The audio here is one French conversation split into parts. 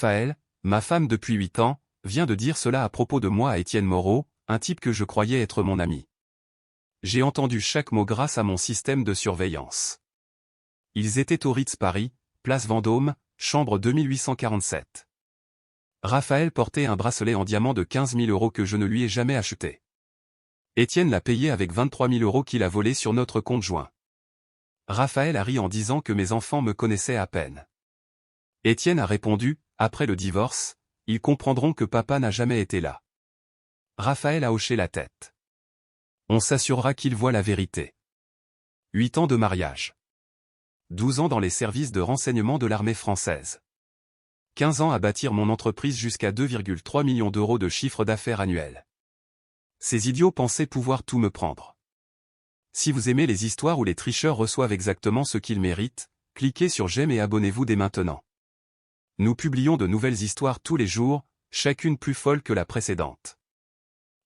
Raphaël, ma femme depuis 8 ans, vient de dire cela à propos de moi à Étienne Moreau, un type que je croyais être mon ami. J'ai entendu chaque mot grâce à mon système de surveillance. Ils étaient au Ritz Paris, place Vendôme, chambre 2847. Raphaël portait un bracelet en diamant de 15 000 € que je ne lui ai jamais acheté. Étienne l'a payé avec 23 000 € qu'il a volé sur notre compte joint. Raphaël a ri en disant que mes enfants me connaissaient à peine. Étienne a répondu, après le divorce, ils comprendront que papa n'a jamais été là. Raphaël a hoché la tête. On s'assurera qu'il voit la vérité. 8 ans de mariage. 12 ans dans les services de renseignement de l'armée française. 15 ans à bâtir mon entreprise jusqu'à 2,3 millions d'euros de chiffre d'affaires annuel. Ces idiots pensaient pouvoir tout me prendre. Si vous aimez les histoires où les tricheurs reçoivent exactement ce qu'ils méritent, cliquez sur j'aime et abonnez-vous dès maintenant. Nous publions de nouvelles histoires tous les jours, chacune plus folle que la précédente.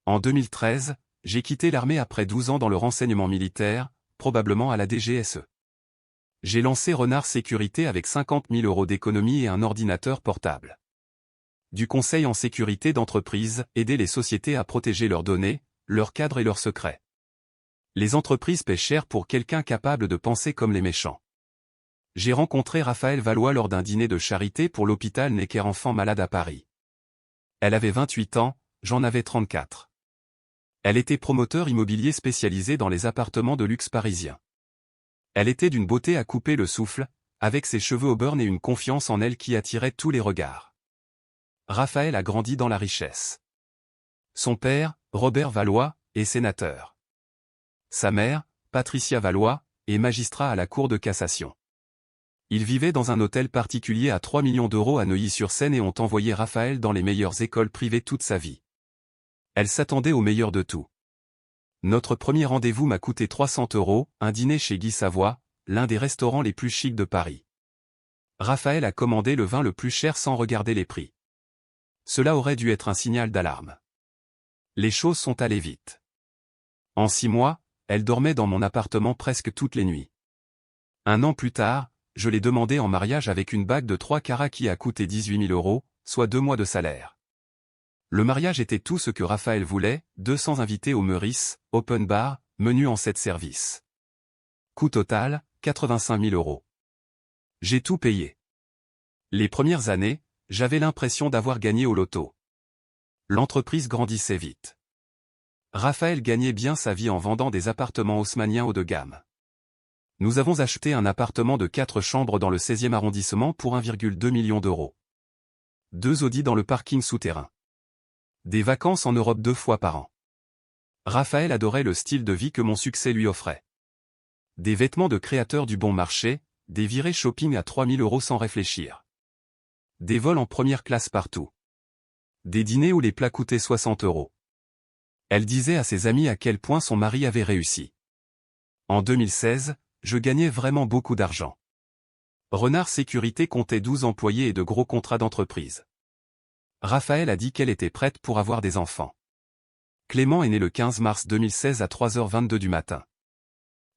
En 2013, j'ai quitté l'armée après 12 ans dans le renseignement militaire, probablement à la DGSE. J'ai lancé Renard Sécurité avec 50 000 € d'économie et un ordinateur portable. Du conseil en sécurité d'entreprise, aider les sociétés à protéger leurs données, leurs cadres et leurs secrets. Les entreprises paient cher pour quelqu'un capable de penser comme les méchants. J'ai rencontré Raphaël Valois lors d'un dîner de charité pour l'hôpital Necker Enfants Malades à Paris. Elle avait 28 ans, j'en avais 34. Elle était promoteur immobilier spécialisé dans les appartements de luxe parisiens. Elle était d'une beauté à couper le souffle, avec ses cheveux au burn et une confiance en elle qui attirait tous les regards. Raphaël a grandi dans la richesse. Son père, Robert Valois, est sénateur. Sa mère, Patricia Valois, est magistrat à la Cour de cassation. Ils vivaient dans un hôtel particulier à 3 millions d'euros à Neuilly-sur-Seine et ont envoyé Raphaël dans les meilleures écoles privées toute sa vie. Elle s'attendait au meilleur de tout. Notre premier rendez-vous m'a coûté 300 €, un dîner chez Guy Savoy, l'un des restaurants les plus chics de Paris. Raphaël a commandé le vin le plus cher sans regarder les prix. Cela aurait dû être un signal d'alarme. Les choses sont allées vite. En 6 mois, elle dormait dans mon appartement presque toutes les nuits. 1 an plus tard, je l'ai demandé en mariage avec une bague de 3 carats qui a coûté 18 000 €, soit 2 mois de salaire. Le mariage était tout ce que Raphaël voulait, 200 invités au Meurice, open bar, menu en 7 services. Coût total, 85 000 €. J'ai tout payé. Les premières années, j'avais l'impression d'avoir gagné au loto. L'entreprise grandissait vite. Raphaël gagnait bien sa vie en vendant des appartements haussmanniens haut de gamme. Nous avons acheté un appartement de 4 chambres dans le 16e arrondissement pour 1,2 million d'euros. 2 Audi dans le parking souterrain. Des vacances en Europe 2 fois par an. Raphaël adorait le style de vie que mon succès lui offrait. Des vêtements de créateurs du bon marché, des virées shopping à 3 000 € sans réfléchir. Des vols en première classe partout. Des dîners où les plats coûtaient 60 €. Elle disait à ses amis à quel point son mari avait réussi. En 2016, je gagnais vraiment beaucoup d'argent. Renard Sécurité comptait 12 employés et de gros contrats d'entreprise. Raphaël a dit qu'elle était prête pour avoir des enfants. Clément est né le 15 mars 2016 à 3h22 du matin.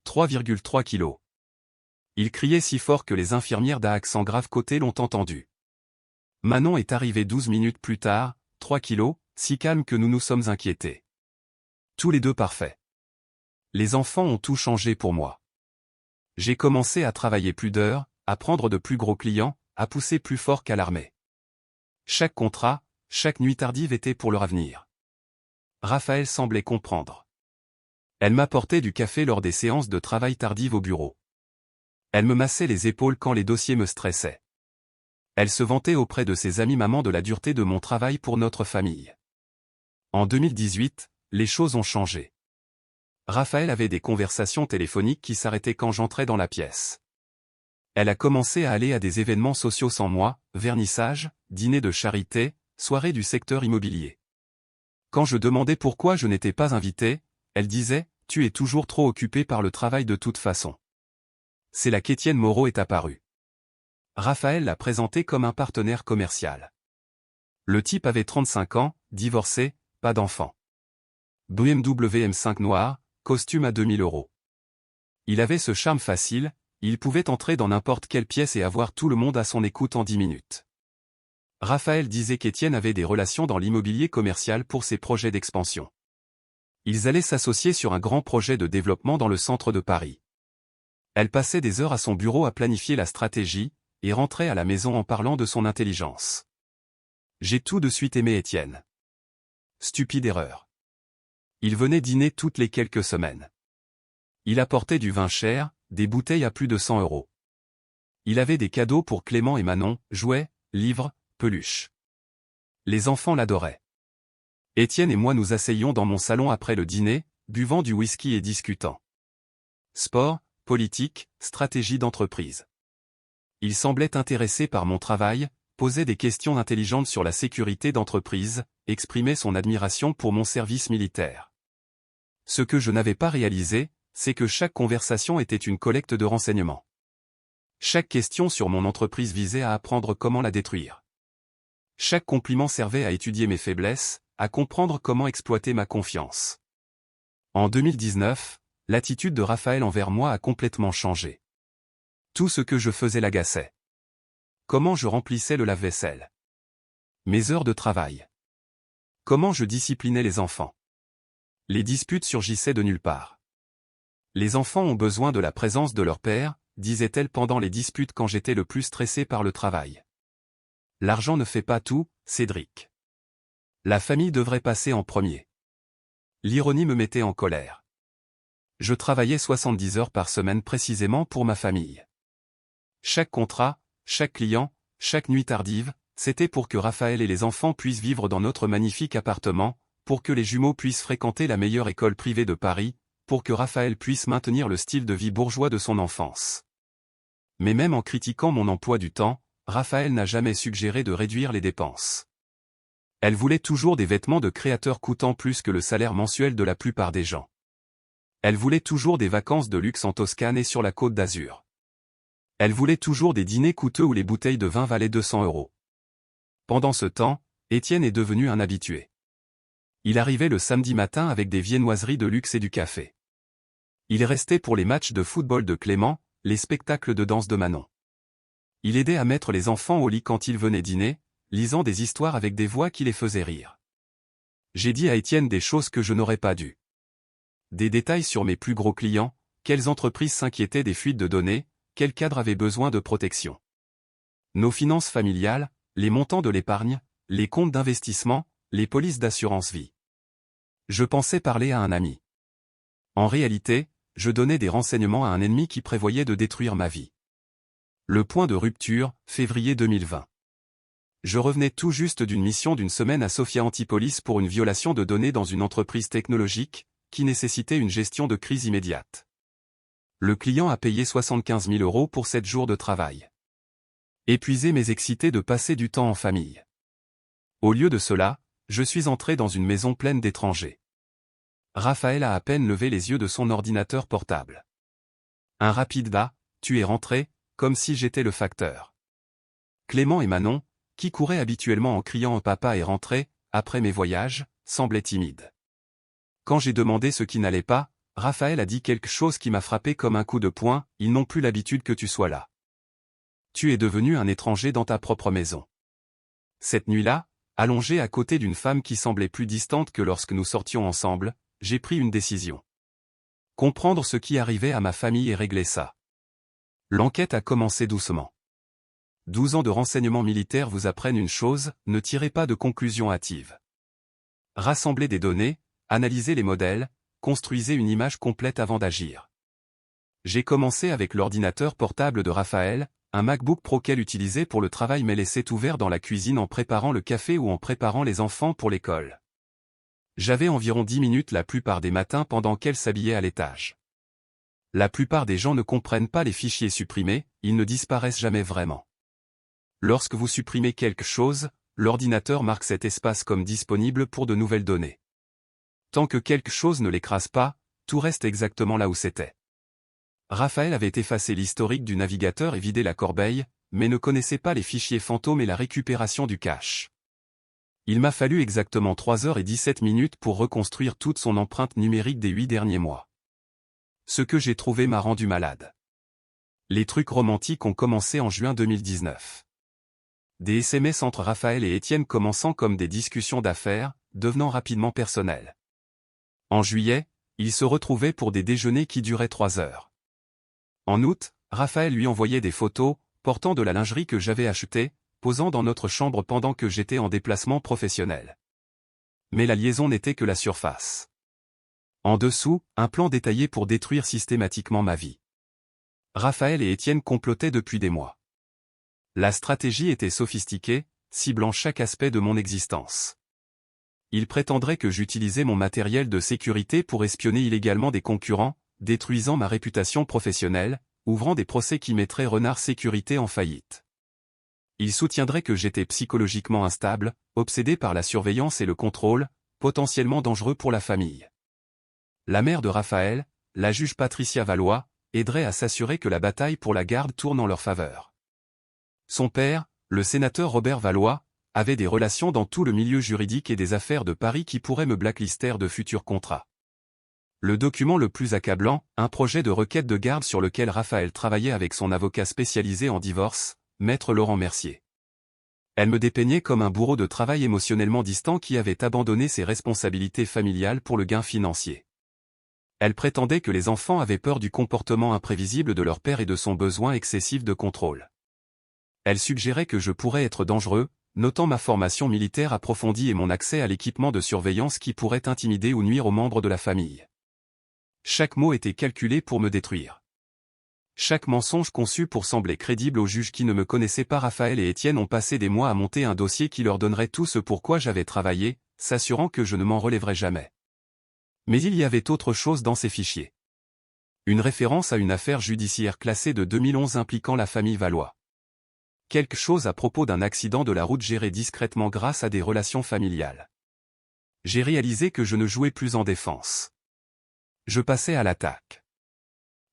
3,3 kilos. Il criait si fort que les infirmières d'à accent grave côté l'ont entendu. Manon est arrivée 12 minutes plus tard, 3 kilos, si calme que nous nous sommes inquiétés. Tous les deux parfaits. Les enfants ont tout changé pour moi. J'ai commencé à travailler plus d'heures, à prendre de plus gros clients, à pousser plus fort qu'à l'armée. Chaque contrat, chaque nuit tardive était pour leur avenir. Raphaël semblait comprendre. Elle m'apportait du café lors des séances de travail tardives au bureau. Elle me massait les épaules quand les dossiers me stressaient. Elle se vantait auprès de ses amis mamans de la dureté de mon travail pour notre famille. En 2018, les choses ont changé. Raphaël avait des conversations téléphoniques qui s'arrêtaient quand j'entrais dans la pièce. Elle a commencé à aller à des événements sociaux sans moi, vernissages, dîners de charité, soirées du secteur immobilier. Quand je demandais pourquoi je n'étais pas invité, elle disait « Tu es toujours trop occupé par le travail de toute façon ». C'est là qu'Étienne Moreau est apparu. Raphaël l'a présenté comme un partenaire commercial. Le type avait 35 ans, divorcé, pas d'enfant. BMW M5 noir, costume à 2000 €. Il avait ce charme facile, il pouvait entrer dans n'importe quelle pièce et avoir tout le monde à son écoute en 10 minutes. Raphaël disait qu'Étienne avait des relations dans l'immobilier commercial pour ses projets d'expansion. Ils allaient s'associer sur un grand projet de développement dans le centre de Paris. Elle passait des heures à son bureau à planifier la stratégie, et rentrait à la maison en parlant de son intelligence. J'ai tout de suite aimé Étienne. Stupide erreur. Il venait dîner toutes les quelques semaines. Il apportait du vin cher, des bouteilles à plus de 100 €. Il avait des cadeaux pour Clément et Manon, jouets, livres, peluches. Les enfants l'adoraient. Étienne et moi nous asseyions dans mon salon après le dîner, buvant du whisky et discutant. Sport, politique, stratégie d'entreprise. Il semblait intéressé par mon travail, posait des questions intelligentes sur la sécurité d'entreprise, exprimait son admiration pour mon service militaire. Ce que je n'avais pas réalisé, c'est que chaque conversation était une collecte de renseignements. Chaque question sur mon entreprise visait à apprendre comment la détruire. Chaque compliment servait à étudier mes faiblesses, à comprendre comment exploiter ma confiance. En 2019, l'attitude de Raphaël envers moi a complètement changé. Tout ce que je faisais l'agaçait. Comment je remplissais le lave-vaisselle. Mes heures de travail. Comment je disciplinais les enfants. Les disputes surgissaient de nulle part. Les enfants ont besoin de la présence de leur père, disait-elle pendant les disputes quand j'étais le plus stressé par le travail. L'argent ne fait pas tout, Cédric. La famille devrait passer en premier. L'ironie me mettait en colère. Je travaillais 70 heures par semaine précisément pour ma famille. Chaque contrat, chaque client, chaque nuit tardive, c'était pour que Raphaël et les enfants puissent vivre dans notre magnifique appartement, pour que les jumeaux puissent fréquenter la meilleure école privée de Paris, pour que Raphaël puisse maintenir le style de vie bourgeois de son enfance. Mais même en critiquant mon emploi du temps, Raphaël n'a jamais suggéré de réduire les dépenses. Elle voulait toujours des vêtements de créateurs coûtant plus que le salaire mensuel de la plupart des gens. Elle voulait toujours des vacances de luxe en Toscane et sur la Côte d'Azur. Elle voulait toujours des dîners coûteux où les bouteilles de vin valaient 200 €. Pendant ce temps, Étienne est devenu un habitué. Il arrivait le samedi matin avec des viennoiseries de luxe et du café. Il restait pour les matchs de football de Clément, les spectacles de danse de Manon. Il aidait à mettre les enfants au lit quand ils venaient dîner, lisant des histoires avec des voix qui les faisaient rire. J'ai dit à Étienne des choses que je n'aurais pas dû. Des détails sur mes plus gros clients, quelles entreprises s'inquiétaient des fuites de données, quels cadres avaient besoin de protection. Nos finances familiales, les montants de l'épargne, les comptes d'investissement, les polices d'assurance vie. Je pensais parler à un ami. En réalité, je donnais des renseignements à un ennemi qui prévoyait de détruire ma vie. Le point de rupture, février 2020. Je revenais tout juste d'une mission d'une semaine à Sophia Antipolis pour une violation de données dans une entreprise technologique, qui nécessitait une gestion de crise immédiate. Le client a payé 75 000 € pour 7 jours de travail. Épuisé mais excité de passer du temps en famille. Au lieu de cela, je suis entré dans une maison pleine d'étrangers. Raphaël a à peine levé les yeux de son ordinateur portable. Un rapide « va, tu es rentré », comme si j'étais le facteur. Clément et Manon, qui couraient habituellement en criant « papa est rentré » après mes voyages, semblaient timides. Quand j'ai demandé ce qui n'allait pas, Raphaël a dit quelque chose qui m'a frappé comme un coup de poing, « Ils n'ont plus l'habitude que tu sois là. Tu es devenu un étranger dans ta propre maison. » Cette nuit-là, allongé à côté d'une femme qui semblait plus distante que lorsque nous sortions ensemble, j'ai pris une décision. Comprendre ce qui arrivait à ma famille et régler ça. L'enquête a commencé doucement. 12 ans de renseignements militaires vous apprennent une chose, ne tirez pas de conclusions hâtives. Rassemblez des données, analysez les modèles, construisez une image complète avant d'agir. J'ai commencé avec l'ordinateur portable de Raphaël, un MacBook Pro qu'elle utilisait pour le travail mais laissait ouvert dans la cuisine en préparant le café ou en préparant les enfants pour l'école. J'avais environ 10 minutes la plupart des matins pendant qu'elle s'habillait à l'étage. La plupart des gens ne comprennent pas les fichiers supprimés, ils ne disparaissent jamais vraiment. Lorsque vous supprimez quelque chose, l'ordinateur marque cet espace comme disponible pour de nouvelles données. Tant que quelque chose ne l'écrase pas, tout reste exactement là où c'était. Raphaël avait effacé l'historique du navigateur et vidé la corbeille, mais ne connaissait pas les fichiers fantômes et la récupération du cache. Il m'a fallu exactement 3h17 pour reconstruire toute son empreinte numérique des 8 derniers mois. Ce que j'ai trouvé m'a rendu malade. Les trucs romantiques ont commencé en juin 2019. Des SMS entre Raphaël et Étienne commençant comme des discussions d'affaires, devenant rapidement personnelles. En juillet, ils se retrouvaient pour des déjeuners qui duraient 3 heures. En août, Raphaël lui envoyait des photos, portant de la lingerie que j'avais achetée, posant dans notre chambre pendant que j'étais en déplacement professionnel. Mais la liaison n'était que la surface. En dessous, un plan détaillé pour détruire systématiquement ma vie. Raphaël et Étienne complotaient depuis des mois. La stratégie était sophistiquée, ciblant chaque aspect de mon existence. Ils prétendraient que j'utilisais mon matériel de sécurité pour espionner illégalement des concurrents, détruisant ma réputation professionnelle, ouvrant des procès qui mettraient Renard Sécurité en faillite. Ils soutiendraient que j'étais psychologiquement instable, obsédé par la surveillance et le contrôle, potentiellement dangereux pour la famille. La mère de Raphaël, la juge Patricia Valois, aiderait à s'assurer que la bataille pour la garde tourne en leur faveur. Son père, le sénateur Robert Valois, avait des relations dans tout le milieu juridique et des affaires de Paris qui pourraient me blacklister de futurs contrats. Le document le plus accablant, un projet de requête de garde sur lequel Raphaël travaillait avec son avocat spécialisé en divorce, maître Laurent Mercier. Elle me dépeignait comme un bourreau de travail émotionnellement distant qui avait abandonné ses responsabilités familiales pour le gain financier. Elle prétendait que les enfants avaient peur du comportement imprévisible de leur père et de son besoin excessif de contrôle. Elle suggérait que je pourrais être dangereux, notant ma formation militaire approfondie et mon accès à l'équipement de surveillance qui pourrait intimider ou nuire aux membres de la famille. Chaque mot était calculé pour me détruire. Chaque mensonge conçu pour sembler crédible aux juges qui ne me connaissaient pas. Raphaël et Étienne ont passé des mois à monter un dossier qui leur donnerait tout ce pour quoi j'avais travaillé, s'assurant que je ne m'en relèverais jamais. Mais il y avait autre chose dans ces fichiers. Une référence à une affaire judiciaire classée de 2011 impliquant la famille Valois. Quelque chose à propos d'un accident de la route géré discrètement grâce à des relations familiales. J'ai réalisé que je ne jouais plus en défense. Je passais à l'attaque.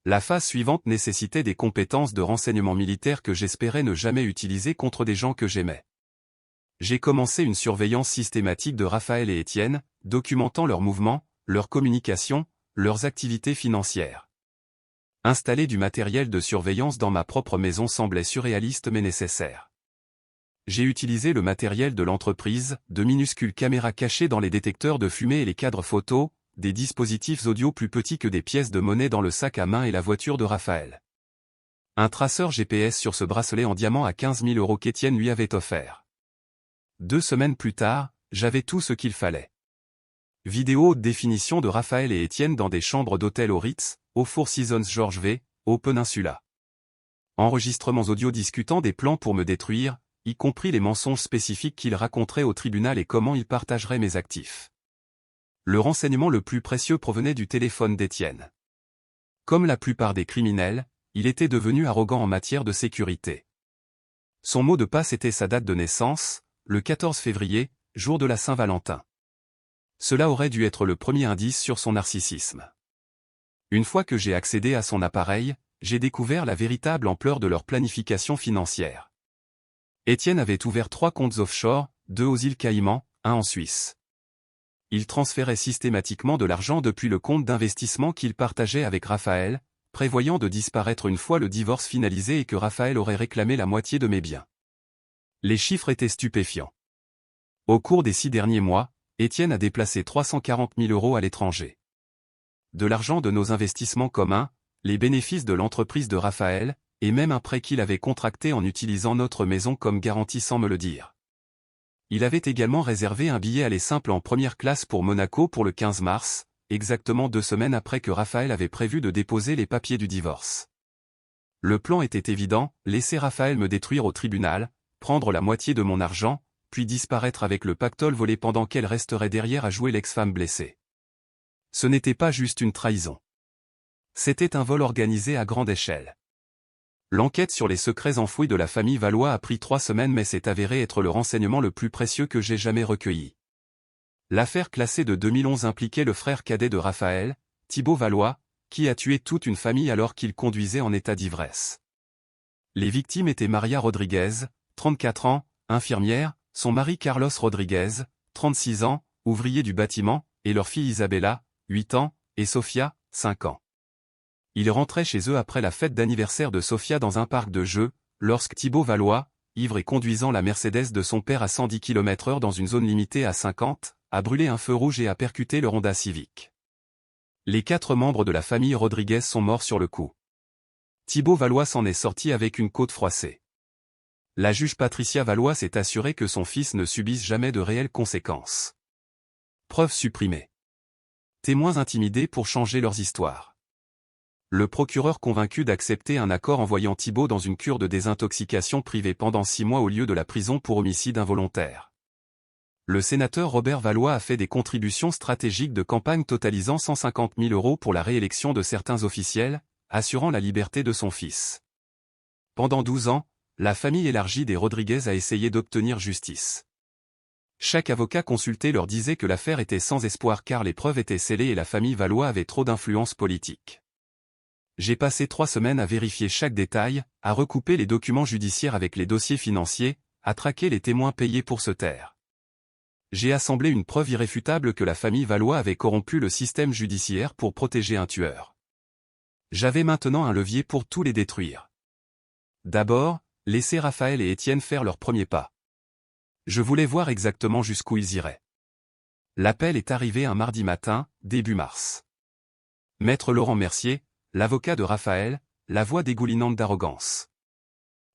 La phase suivante nécessitait des compétences de renseignement militaire que j'espérais ne jamais utiliser contre des gens que j'aimais. J'ai commencé une surveillance systématique de Raphaël et Étienne, documentant leurs mouvements, leurs communications, leurs activités financières. Installer du matériel de surveillance dans ma propre maison semblait surréaliste mais nécessaire. J'ai utilisé le matériel de l'entreprise, de minuscules caméras cachées dans les détecteurs de fumée et les cadres photos, des dispositifs audio plus petits que des pièces de monnaie dans le sac à main et la voiture de Raphaël. Un traceur GPS sur ce bracelet en diamant à 15 000 € qu'Étienne lui avait offert. 2 semaines plus tard, j'avais tout ce qu'il fallait. Vidéo haute définition de Raphaël et Étienne dans des chambres d'hôtel au Ritz, au Four Seasons George V, au Peninsula. Enregistrements audio discutant des plans pour me détruire, y compris les mensonges spécifiques qu'ils raconteraient au tribunal et comment ils partageraient mes actifs. Le renseignement le plus précieux provenait du téléphone d'Étienne. Comme la plupart des criminels, il était devenu arrogant en matière de sécurité. Son mot de passe était sa date de naissance, le 14 février, jour de la Saint-Valentin. Cela aurait dû être le premier indice sur son narcissisme. Une fois que j'ai accédé à son appareil, j'ai découvert la véritable ampleur de leur planification financière. Étienne avait ouvert 3 comptes offshore, 2 aux îles Caïmans, 1 en Suisse. Il transférait systématiquement de l'argent depuis le compte d'investissement qu'il partageait avec Raphaël, prévoyant de disparaître une fois le divorce finalisé et que Raphaël aurait réclamé la moitié de mes biens. Les chiffres étaient stupéfiants. Au cours des 6 derniers mois, Étienne a déplacé 340 000 € à l'étranger. De l'argent de nos investissements communs, les bénéfices de l'entreprise de Raphaël, et même un prêt qu'il avait contracté en utilisant notre maison comme garantie sans me le dire. Il avait également réservé un billet aller simple en première classe pour Monaco pour le 15 mars, exactement 2 semaines après que Raphaël avait prévu de déposer les papiers du divorce. Le plan était évident, laisser Raphaël me détruire au tribunal, prendre la moitié de mon argent, puis disparaître avec le pactole volé pendant qu'elle resterait derrière à jouer l'ex-femme blessée. Ce n'était pas juste une trahison. C'était un vol organisé à grande échelle. L'enquête sur les secrets enfouis de la famille Valois a pris 3 semaines mais s'est avéré être le renseignement le plus précieux que j'ai jamais recueilli. L'affaire classée de 2011 impliquait le frère cadet de Raphaël, Thibaut Valois, qui a tué toute une famille alors qu'il conduisait en état d'ivresse. Les victimes étaient Maria Rodriguez, 34 ans, infirmière, son mari Carlos Rodriguez, 36 ans, ouvrier du bâtiment, et leur fille Isabella, 8 ans, et Sofia, 5 ans. Ils rentraient chez eux après la fête d'anniversaire de Sofia dans un parc de jeux, lorsque Thibaut Valois, ivre et conduisant la Mercedes de son père à 110 km/h dans une zone limitée à 50, a brûlé un feu rouge et a percuté le Honda Civic. Les 4 membres de la famille Rodriguez sont morts sur le coup. Thibaut Valois s'en est sorti avec une côte froissée. La juge Patricia Valois s'est assurée que son fils ne subisse jamais de réelles conséquences. Preuves supprimées. Témoins intimidés pour changer leurs histoires. Le procureur convaincu d'accepter un accord envoyant Thibaut dans une cure de désintoxication privée pendant 6 mois au lieu de la prison pour homicide involontaire. Le sénateur Robert Valois a fait des contributions stratégiques de campagne totalisant 150 000 € pour la réélection de certains officiels, assurant la liberté de son fils. Pendant 12 ans, la famille élargie des Rodriguez a essayé d'obtenir justice. Chaque avocat consulté leur disait que l'affaire était sans espoir car les preuves étaient scellées et la famille Valois avait trop d'influence politique. J'ai passé 3 semaines à vérifier chaque détail, à recouper les documents judiciaires avec les dossiers financiers, à traquer les témoins payés pour se taire. J'ai assemblé une preuve irréfutable que la famille Valois avait corrompu le système judiciaire pour protéger un tueur. J'avais maintenant un levier pour tous les détruire. D'abord, laisser Raphaël et Étienne faire leur premier pas. Je voulais voir exactement jusqu'où ils iraient. L'appel est arrivé un mardi matin, début mars. Maître Laurent Mercier, l'avocat de Raphaël, la voix dégoulinante d'arrogance.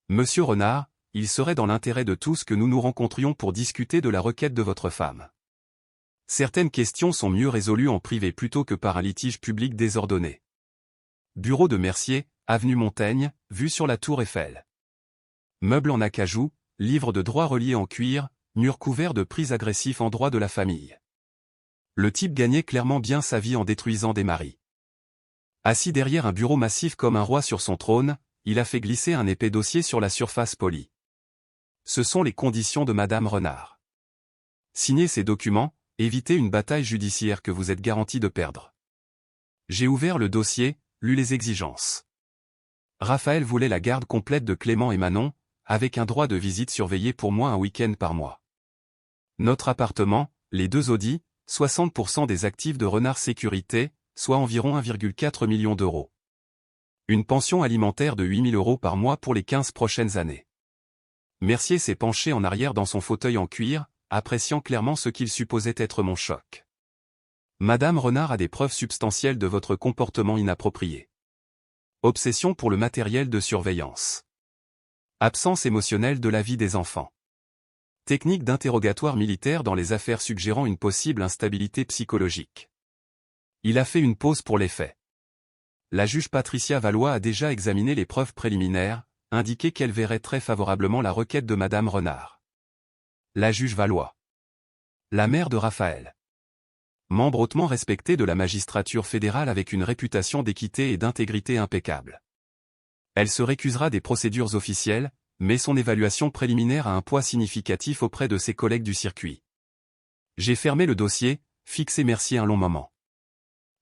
Monsieur Renard, il serait dans l'intérêt de tous que nous nous rencontrions pour discuter de la requête de votre femme. Certaines questions sont mieux résolues en privé plutôt que par un litige public désordonné. Bureau de Mercier, avenue Montaigne, vue sur la tour Eiffel. Meubles en acajou, livre de droit relié en cuir, mur couvert de prises agressifs en droit de la famille. Le type gagnait clairement bien sa vie en détruisant des maris. Assis derrière un bureau massif comme un roi sur son trône, il a fait glisser un épais dossier sur la surface polie. Ce sont les conditions de Madame Renard. Signez ces documents, évitez une bataille judiciaire que vous êtes garanti de perdre. J'ai ouvert le dossier, lu les exigences. Raphaël voulait la garde complète de Clément et Manon, avec un droit de visite surveillé pour moi un week-end par mois. Notre appartement, les 2 Audi, 60% des actifs de Renard Sécurité, soit environ 1,4 million d'euros. Une pension alimentaire de 8 000 € par mois pour les 15 prochaines années. Mercier s'est penché en arrière dans son fauteuil en cuir, appréciant clairement ce qu'il supposait être mon choc. Madame Renard a des preuves substantielles de votre comportement inapproprié. Obsession pour le matériel de surveillance. Absence émotionnelle de la vie des enfants. Technique d'interrogatoire militaire dans les affaires suggérant une possible instabilité psychologique. Il a fait une pause pour les faits. La juge Patricia Valois a déjà examiné les preuves préliminaires, indiqué qu'elle verrait très favorablement la requête de Madame Renard. La juge Valois. La mère de Raphaël. Membre hautement respecté de la magistrature fédérale avec une réputation d'équité et d'intégrité impeccable. Elle se récusera des procédures officielles, mais son évaluation préliminaire a un poids significatif auprès de ses collègues du circuit. J'ai fermé le dossier, fixé Mercier un long moment.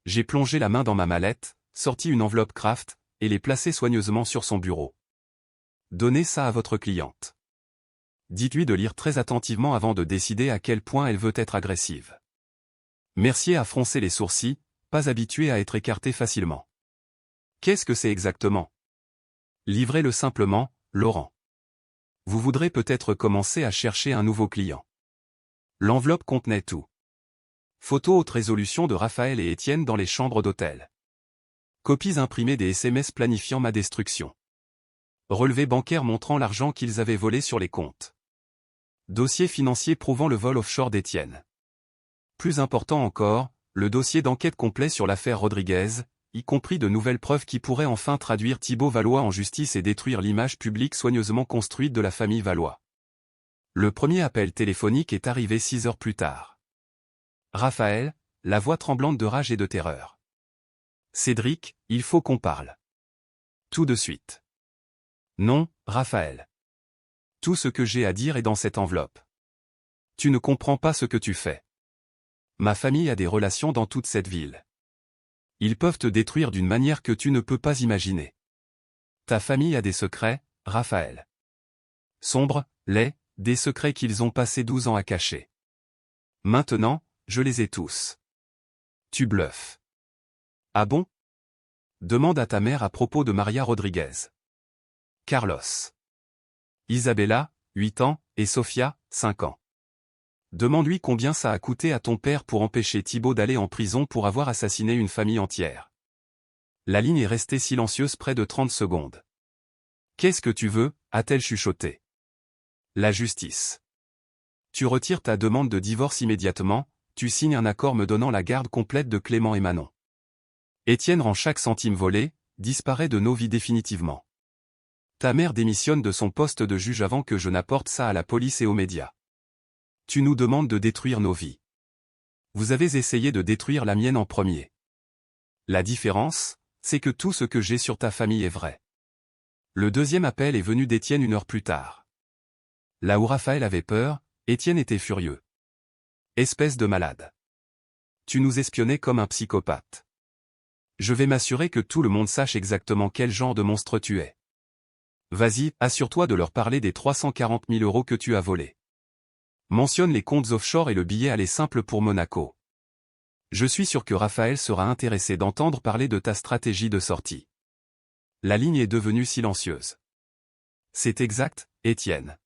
J'ai plongé la main dans ma mallette, sorti une enveloppe Kraft, et l'ai placée soigneusement sur son bureau. Donnez ça à votre cliente. Dites-lui de lire très attentivement avant de décider à quel point elle veut être agressive. Mercier a froncé les sourcils, pas habitué à être écarté facilement. Qu'est-ce que c'est exactement? Livrez-le simplement, Laurent. Vous voudrez peut-être commencer à chercher un nouveau client. L'enveloppe contenait tout. Photos haute résolution de Raphaël et Étienne dans les chambres d'hôtel. Copies imprimées des SMS planifiant ma destruction. Relevés bancaires montrant l'argent qu'ils avaient volé sur les comptes. Dossier financier prouvant le vol offshore d'Étienne. Plus important encore, le dossier d'enquête complet sur l'affaire Rodriguez, y compris de nouvelles preuves qui pourraient enfin traduire Thibaut Valois en justice et détruire l'image publique soigneusement construite de la famille Valois. Le premier appel téléphonique est arrivé 6 heures plus tard. Raphaël, la voix tremblante de rage et de terreur. Cédric, il faut qu'on parle. Tout de suite. Non, Raphaël. Tout ce que j'ai à dire est dans cette enveloppe. Tu ne comprends pas ce que tu fais. Ma famille a des relations dans toute cette ville. Ils peuvent te détruire d'une manière que tu ne peux pas imaginer. Ta famille a des secrets, Raphaël. Sombres, laids, des secrets qu'ils ont passé 12 ans à cacher. Maintenant, je les ai tous. Tu bluffes. Ah bon? Demande à ta mère à propos de Maria Rodriguez. Carlos. Isabella, 8 ans, et Sophia, 5 ans. Demande-lui combien ça a coûté à ton père pour empêcher Thibaut d'aller en prison pour avoir assassiné une famille entière. La ligne est restée silencieuse près de 30 secondes. Qu'est-ce que tu veux, a-t-elle chuchoté. La justice. Tu retires ta demande de divorce immédiatement, tu signes un accord me donnant la garde complète de Clément et Manon. Étienne rend chaque centime volé, disparaît de nos vies définitivement. Ta mère démissionne de son poste de juge avant que je n'apporte ça à la police et aux médias. Tu nous demandes de détruire nos vies. Vous avez essayé de détruire la mienne en premier. La différence, c'est que tout ce que j'ai sur ta famille est vrai. Le deuxième appel est venu d'Étienne 1 heure plus tard. Là où Raphaël avait peur, Étienne était furieux. Espèce de malade. Tu nous espionnais comme un psychopathe. Je vais m'assurer que tout le monde sache exactement quel genre de monstre tu es. Vas-y, assure-toi de leur parler des 340 000 € que tu as volés. Mentionne les comptes offshore et le billet aller simple pour Monaco. Je suis sûr que Raphaël sera intéressé d'entendre parler de ta stratégie de sortie. La ligne est devenue silencieuse. C'est exact, Étienne.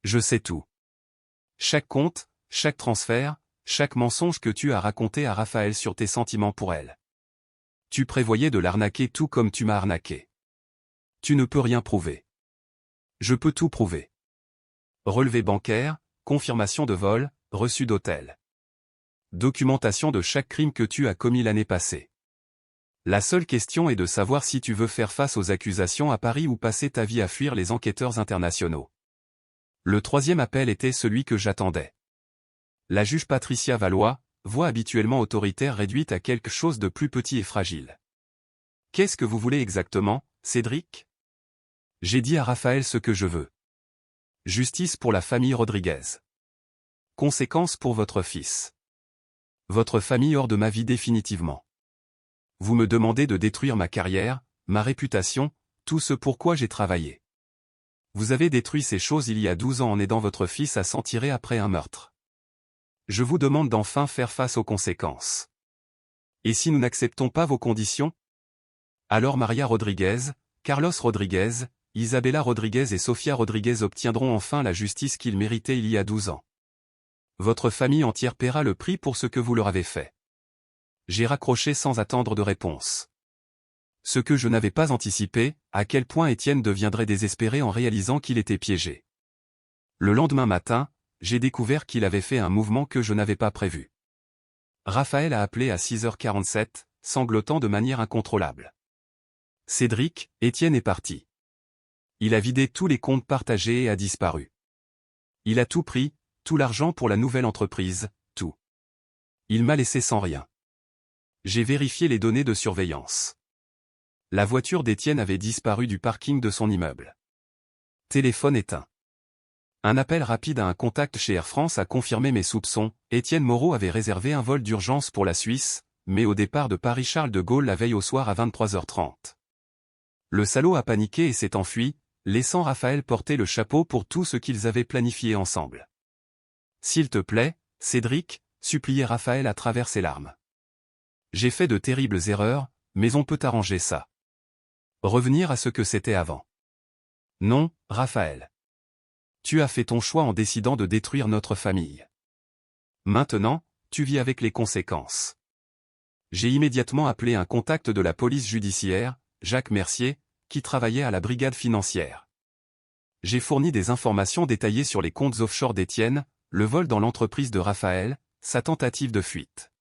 Je sais tout. Chaque compte, chaque transfert, chaque mensonge que tu as raconté à Raphaël sur tes sentiments pour elle. Tu prévoyais de l'arnaquer tout comme tu m'as arnaqué. Tu ne peux rien prouver. Je peux tout prouver. Relevé bancaire, confirmation de vol, reçu d'hôtel. Documentation de chaque crime que tu as commis l'année passée. La seule question est de savoir si tu veux faire face aux accusations à Paris ou passer ta vie à fuir les enquêteurs internationaux. Le troisième appel était celui que j'attendais. La juge Patricia Valois, voix habituellement autoritaire réduite à quelque chose de plus petit et fragile. Qu'est-ce que vous voulez exactement, Cédric? J'ai dit à Raphaël ce que je veux. Justice pour la famille Rodriguez. Conséquences pour votre fils. Votre famille hors de ma vie définitivement. Vous me demandez de détruire ma carrière, ma réputation, tout ce pour quoi j'ai travaillé. Vous avez détruit ces choses il y a 12 ans en aidant votre fils à s'en tirer après un meurtre. Je vous demande d'enfin faire face aux conséquences. Et si nous n'acceptons pas vos conditions? Alors Maria Rodriguez, Carlos Rodriguez, Isabella Rodriguez et Sofia Rodriguez obtiendront enfin la justice qu'ils méritaient il y a 12 ans. Votre famille entière paiera le prix pour ce que vous leur avez fait. J'ai raccroché sans attendre de réponse. Ce que je n'avais pas anticipé, à quel point Étienne deviendrait désespéré en réalisant qu'il était piégé. Le lendemain matin, j'ai découvert qu'il avait fait un mouvement que je n'avais pas prévu. Raphaël a appelé à 6h47, sanglotant de manière incontrôlable. Cédric, Étienne est parti. Il a vidé tous les comptes partagés et a disparu. Il a tout pris, tout l'argent pour la nouvelle entreprise, tout. Il m'a laissé sans rien. J'ai vérifié les données de surveillance. La voiture d'Étienne avait disparu du parking de son immeuble. Téléphone éteint. Un appel rapide à un contact chez Air France a confirmé mes soupçons. Étienne Moreau avait réservé un vol d'urgence pour la Suisse, mais au départ de Paris-Charles de Gaulle la veille au soir à 23h30. Le salaud a paniqué et s'est enfui, laissant Raphaël porter le chapeau pour tout ce qu'ils avaient planifié ensemble. S'il te plaît, Cédric, suppliait Raphaël à travers ses larmes. J'ai fait de terribles erreurs, mais on peut arranger ça. Revenir à ce que c'était avant. Non, Raphaël. Tu as fait ton choix en décidant de détruire notre famille. Maintenant, tu vis avec les conséquences. J'ai immédiatement appelé un contact de la police judiciaire, Jacques Mercier, qui travaillait à la brigade financière. J'ai fourni des informations détaillées sur les comptes offshore d'Étienne, le vol dans l'entreprise de Raphaël, sa tentative de fuite.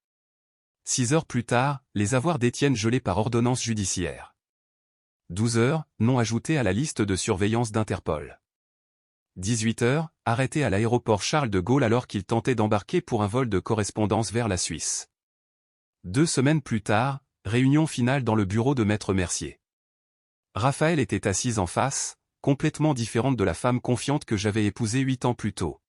6 heures plus tard, les avoirs d'Étienne gelés par ordonnance judiciaire. 12 heures, nom ajouté à la liste de surveillance d'Interpol. 18 heures, arrêté à l'aéroport Charles de Gaulle alors qu'il tentait d'embarquer pour un vol de correspondance vers la Suisse. 2 semaines plus tard, réunion finale dans le bureau de Maître Mercier. Raphaël était assise en face, complètement différente de la femme confiante que j'avais épousée 8 ans plus tôt.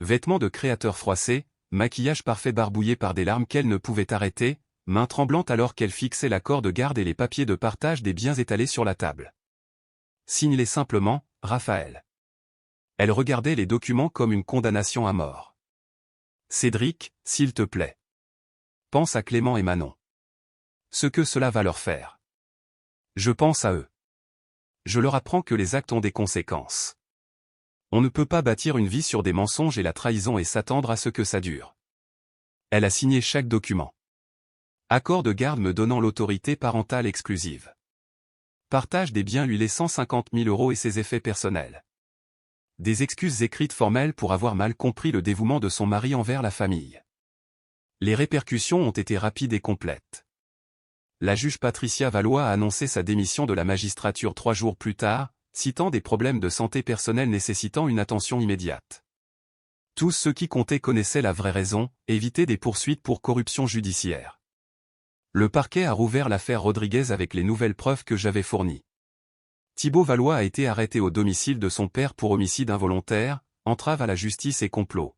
Vêtements de créateur froissés, maquillage parfait barbouillé par des larmes qu'elle ne pouvait arrêter, main tremblante alors qu'elle fixait l'accord de garde et les papiers de partage des biens étalés sur la table. Signe-les simplement, Raphaël. Elle regardait les documents comme une condamnation à mort. Cédric, s'il te plaît. Pense à Clément et Manon. Ce que cela va leur faire. Je pense à eux. Je leur apprends que les actes ont des conséquences. On ne peut pas bâtir une vie sur des mensonges et la trahison et s'attendre à ce que ça dure. Elle a signé chaque document. Accord de garde me donnant l'autorité parentale exclusive. Partage des biens lui laissant 50 000 € et ses effets personnels. Des excuses écrites formelles pour avoir mal compris le dévouement de son mari envers la famille. Les répercussions ont été rapides et complètes. La juge Patricia Valois a annoncé sa démission de la magistrature 3 jours plus tard, citant des problèmes de santé personnelle nécessitant une attention immédiate. Tous ceux qui comptaient connaissaient la vraie raison, éviter des poursuites pour corruption judiciaire. Le parquet a rouvert l'affaire Rodriguez avec les nouvelles preuves que j'avais fournies. Thibaut Valois a été arrêté au domicile de son père pour homicide involontaire, entrave à la justice et complot.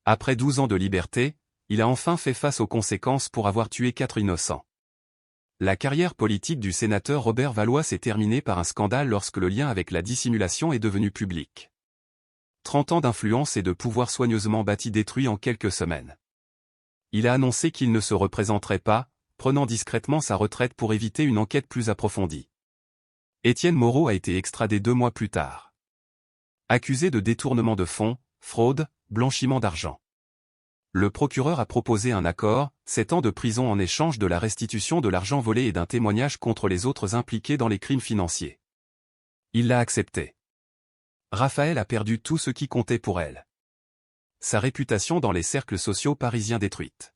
Après 12 ans de liberté, il a enfin fait face aux conséquences pour avoir tué 4 innocents. La carrière politique du sénateur Robert Valois s'est terminée par un scandale lorsque le lien avec la dissimulation est devenu public. 30 ans d'influence et de pouvoir soigneusement bâti détruits en quelques semaines. Il a annoncé qu'il ne se représenterait pas, prenant discrètement sa retraite pour éviter une enquête plus approfondie. Étienne Moreau a été extradé 2 mois plus tard. Accusé de détournement de fonds, fraude, blanchiment d'argent. Le procureur a proposé un accord, 7 ans de prison en échange de la restitution de l'argent volé et d'un témoignage contre les autres impliqués dans les crimes financiers. Il l'a accepté. Raphaël a perdu tout ce qui comptait pour elle. Sa réputation dans les cercles sociaux parisiens détruite.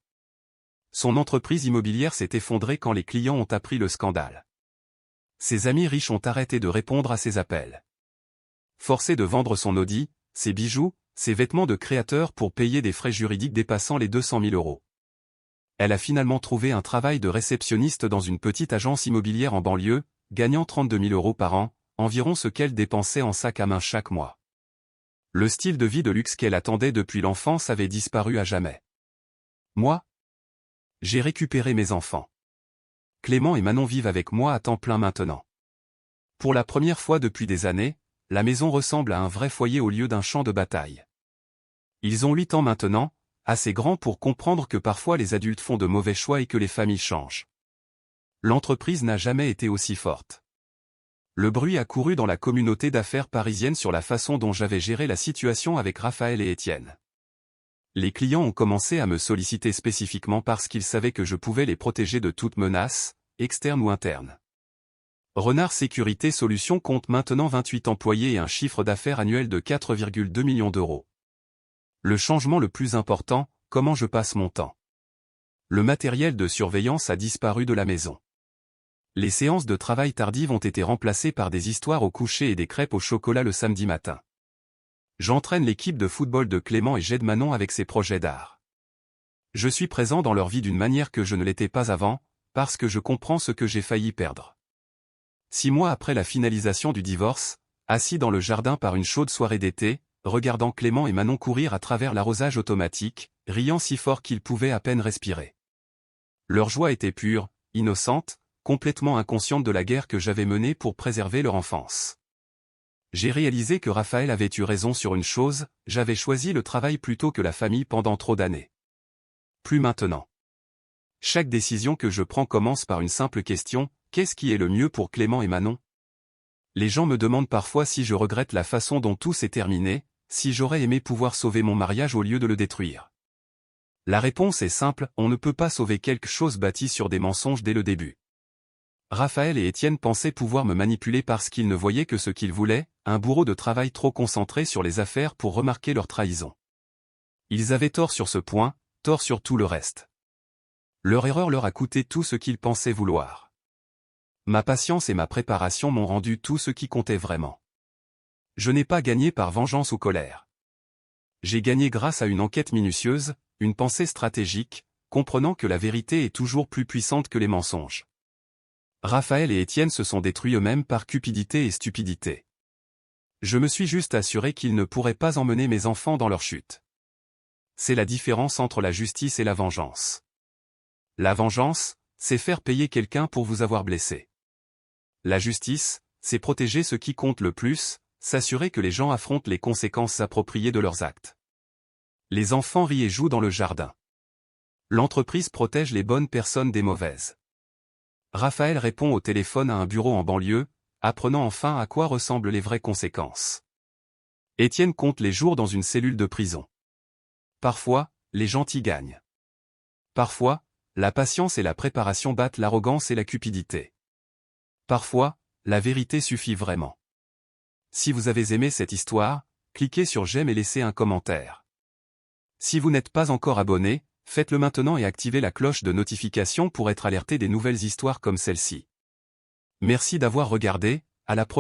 Son entreprise immobilière s'est effondrée quand les clients ont appris le scandale. Ses amis riches ont arrêté de répondre à ses appels. Forcé de vendre son Audi, ses bijoux, ses vêtements de créateur pour payer des frais juridiques dépassant les 200 000 €. Elle a finalement trouvé un travail de réceptionniste dans une petite agence immobilière en banlieue, gagnant 32 000 € par an, environ ce qu'elle dépensait en sac à main chaque mois. Le style de vie de luxe qu'elle attendait depuis l'enfance avait disparu à jamais. Moi, j'ai récupéré mes enfants. Clément et Manon vivent avec moi à temps plein maintenant. Pour la première fois depuis des années, la maison ressemble à un vrai foyer au lieu d'un champ de bataille. Ils ont 8 ans maintenant, assez grands pour comprendre que parfois les adultes font de mauvais choix et que les familles changent. L'entreprise n'a jamais été aussi forte. Le bruit a couru dans la communauté d'affaires parisienne sur la façon dont j'avais géré la situation avec Raphaël et Étienne. Les clients ont commencé à me solliciter spécifiquement parce qu'ils savaient que je pouvais les protéger de toute menace, externe ou interne. Renard Sécurité Solutions compte maintenant 28 employés et un chiffre d'affaires annuel de 4,2 millions €. Le changement le plus important, comment je passe mon temps. Le matériel de surveillance a disparu de la maison. Les séances de travail tardives ont été remplacées par des histoires au coucher et des crêpes au chocolat le samedi matin. J'entraîne l'équipe de football de Clément et j'aide Manon avec ses projets d'art. Je suis présent dans leur vie d'une manière que je ne l'étais pas avant, parce que je comprends ce que j'ai failli perdre. 6 mois après la finalisation du divorce, assis dans le jardin par une chaude soirée d'été, regardant Clément et Manon courir à travers l'arrosage automatique, riant si fort qu'ils pouvaient à peine respirer. Leur joie était pure, innocente, complètement inconsciente de la guerre que j'avais menée pour préserver leur enfance. J'ai réalisé que Raphaël avait eu raison sur une chose, j'avais choisi le travail plutôt que la famille pendant trop d'années. Plus maintenant. Chaque décision que je prends commence par une simple question, qu'est-ce qui est le mieux pour Clément et Manon? Les gens me demandent parfois si je regrette la façon dont tout s'est terminé, si j'aurais aimé pouvoir sauver mon mariage au lieu de le détruire. La réponse est simple, on ne peut pas sauver quelque chose bâti sur des mensonges dès le début. Raphaël et Étienne pensaient pouvoir me manipuler parce qu'ils ne voyaient que ce qu'ils voulaient, un bourreau de travail trop concentré sur les affaires pour remarquer leur trahison. Ils avaient tort sur ce point, tort sur tout le reste. Leur erreur leur a coûté tout ce qu'ils pensaient vouloir. Ma patience et ma préparation m'ont rendu tout ce qui comptait vraiment. Je n'ai pas gagné par vengeance ou colère. J'ai gagné grâce à une enquête minutieuse, une pensée stratégique, comprenant que la vérité est toujours plus puissante que les mensonges. Raphaël et Étienne se sont détruits eux-mêmes par cupidité et stupidité. Je me suis juste assuré qu'ils ne pourraient pas emmener mes enfants dans leur chute. C'est la différence entre la justice et la vengeance. La vengeance, c'est faire payer quelqu'un pour vous avoir blessé. La justice, c'est protéger ce qui compte le plus, s'assurer que les gens affrontent les conséquences appropriées de leurs actes. Les enfants rient et jouent dans le jardin. L'entreprise protège les bonnes personnes des mauvaises. Raphaël répond au téléphone à un bureau en banlieue, apprenant enfin à quoi ressemblent les vraies conséquences. Étienne compte les jours dans une cellule de prison. Parfois, les gentils gagnent. Parfois, la patience et la préparation battent l'arrogance et la cupidité. Parfois, la vérité suffit vraiment. Si vous avez aimé cette histoire, cliquez sur j'aime et laissez un commentaire. Si vous n'êtes pas encore abonné, faites-le maintenant et activez la cloche de notification pour être alerté des nouvelles histoires comme celle-ci. Merci d'avoir regardé, à la prochaine.